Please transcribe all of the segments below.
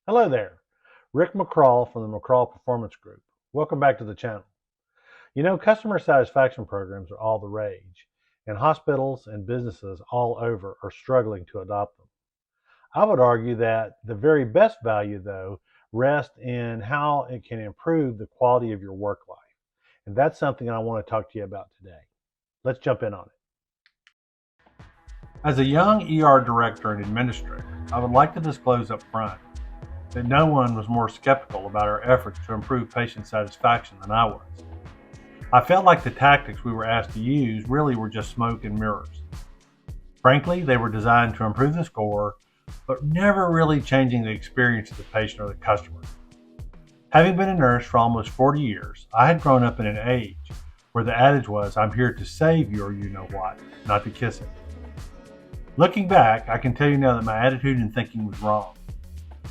Hello there, Rick McCraw from the McCraw Performance Group. Welcome back to the channel. You know, customer satisfaction programs are all the rage, and hospitals and businesses all over are struggling to adopt them. I would argue that the very best value, though, rests in how it can improve the quality of your work life. And that's something I want to talk to you about today. Let's jump in on it. As a young ER director and administrator, I would like to disclose up front that no one was more skeptical about our efforts to improve patient satisfaction than I was. I felt like the tactics we were asked to use really were just smoke and mirrors. Frankly, they were designed to improve the score, but never really changing the experience of the patient or the customer. Having been a nurse for almost 40 years, I had grown up in an age where the adage was, "I'm here to save your you-know-what, not to kiss it." Looking back, I can tell you now that my attitude and thinking was wrong.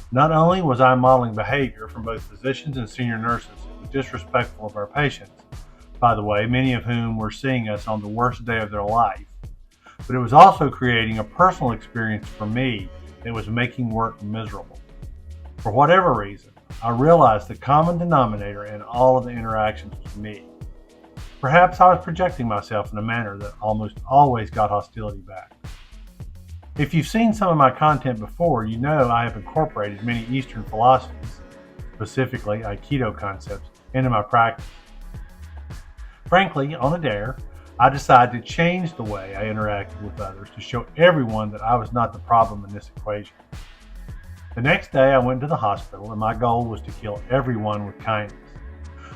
Not only was I modeling behavior from both physicians and senior nurses that was disrespectful of our patients, by the way, many of whom were seeing us on the worst day of their life, but it was also creating a personal experience for me that was making work miserable. For whatever reason, I realized the common denominator in all of the interactions was me. Perhaps I was projecting myself in a manner that almost always got hostility back. If you've seen some of my content before, you know I have incorporated many Eastern philosophies, specifically Aikido concepts, into my practice. Frankly, on a dare, I decided to change the way I interacted with others to show everyone that I was not the problem in this equation. The next day I went to the hospital and my goal was to kill everyone with kindness.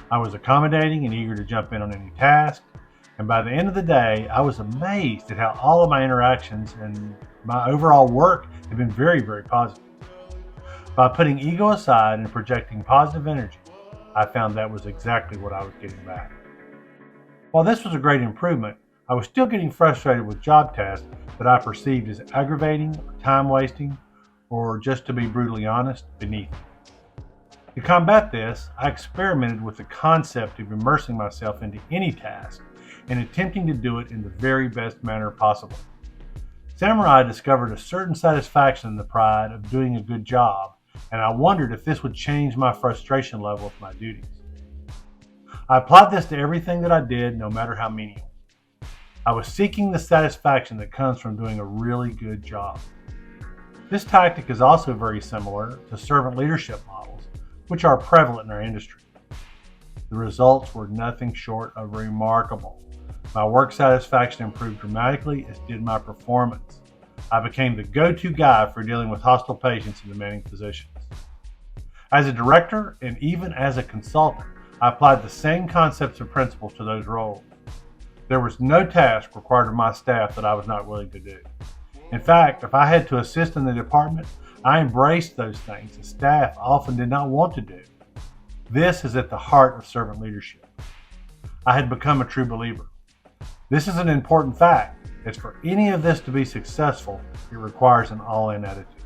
I was accommodating and eager to jump in on any task, and by the end of the day I was amazed at how all of my interactions and my overall work had been very, very positive. By putting ego aside and projecting positive energy, I found that was exactly what I was getting back. While this was a great improvement, I was still getting frustrated with job tasks that I perceived as aggravating, time wasting, or, just to be brutally honest, beneath me. To combat this, I experimented with the concept of immersing myself into any task and attempting to do it in the very best manner possible. Samurai discovered a certain satisfaction in the pride of doing a good job, and I wondered if this would change my frustration level with my duties. I applied this to everything that I did, no matter how menial. I was seeking the satisfaction that comes from doing a really good job. This tactic is also very similar to servant leadership models, which are prevalent in our industry. The results were nothing short of remarkable. My work satisfaction improved dramatically, as did my performance. I became the go-to guy for dealing with hostile patients and demanding physicians. As a director and even as a consultant, I applied the same concepts and principles to those roles. There was no task required of my staff that I was not willing to do. In fact, if I had to assist in the department, I embraced those things that staff often did not want to do. This is at the heart of servant leadership. I had become a true believer. This is an important fact, as for any of this to be successful, it requires an all-in attitude.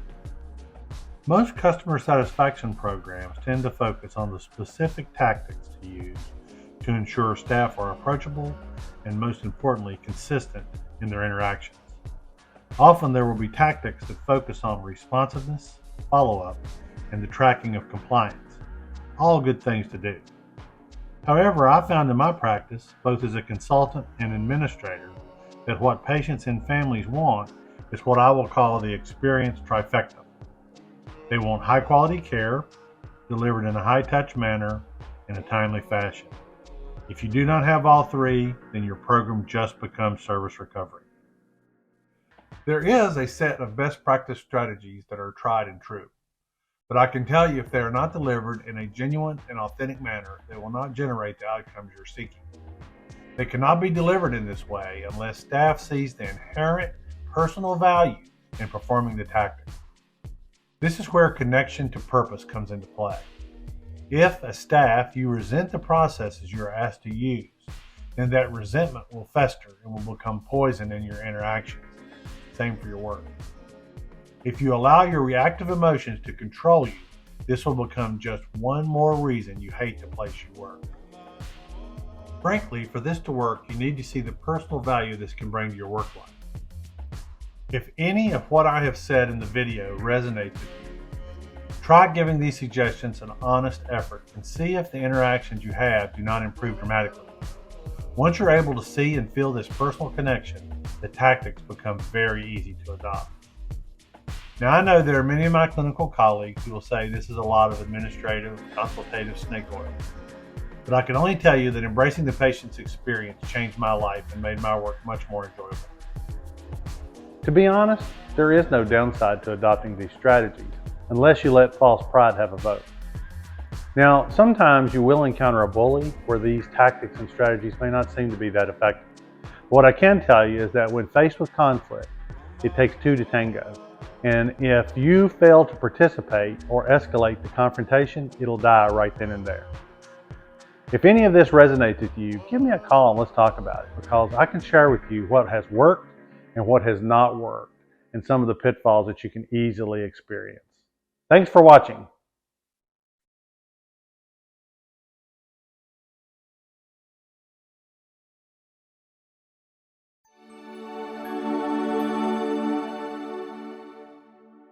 Most customer satisfaction programs tend to focus on the specific tactics to use to ensure staff are approachable and, most importantly, consistent in their interactions. Often there will be tactics that focus on responsiveness, follow-up, and the tracking of compliance. All good things to do. However, I found in my practice, both as a consultant and administrator, that what patients and families want is what I will call the experience trifecta. They want high-quality care, delivered in a high-touch manner, in a timely fashion. If you do not have all three, then your program just becomes service recovery. There is a set of best practice strategies that are tried and true, but I can tell you if they are not delivered in a genuine and authentic manner, they will not generate the outcomes you're seeking. They cannot be delivered in this way unless staff sees the inherent personal value in performing the tactic. This is where connection to purpose comes into play. If, as staff, you resent the processes you are asked to use, then that resentment will fester and will become poison in your interactions. Same for your work. If you allow your reactive emotions to control you, this will become just one more reason you hate the place you work. Frankly, for this to work, you need to see the personal value this can bring to your work life. If any of what I have said in the video resonates with you, Try giving these suggestions an honest effort and see if the interactions you have do not improve dramatically. Once you're able to see and feel this personal connection, the tactics become very easy to adopt. Now, I know there are many of my clinical colleagues who will say this is a lot of administrative, consultative snake oil. But I can only tell you that embracing the patient's experience changed my life and made my work much more enjoyable. To be honest, there is no downside to adopting these strategies unless you let false pride have a vote. Now, sometimes you will encounter a bully where these tactics and strategies may not seem to be that effective. What I can tell you is that when faced with conflict, it takes two to tango. And if you fail to participate or escalate the confrontation, it'll die right then and there. If any of this resonates with you, give me a call and let's talk about it, because I can share with you what has worked and what has not worked and some of the pitfalls that you can easily experience. Thanks for watching.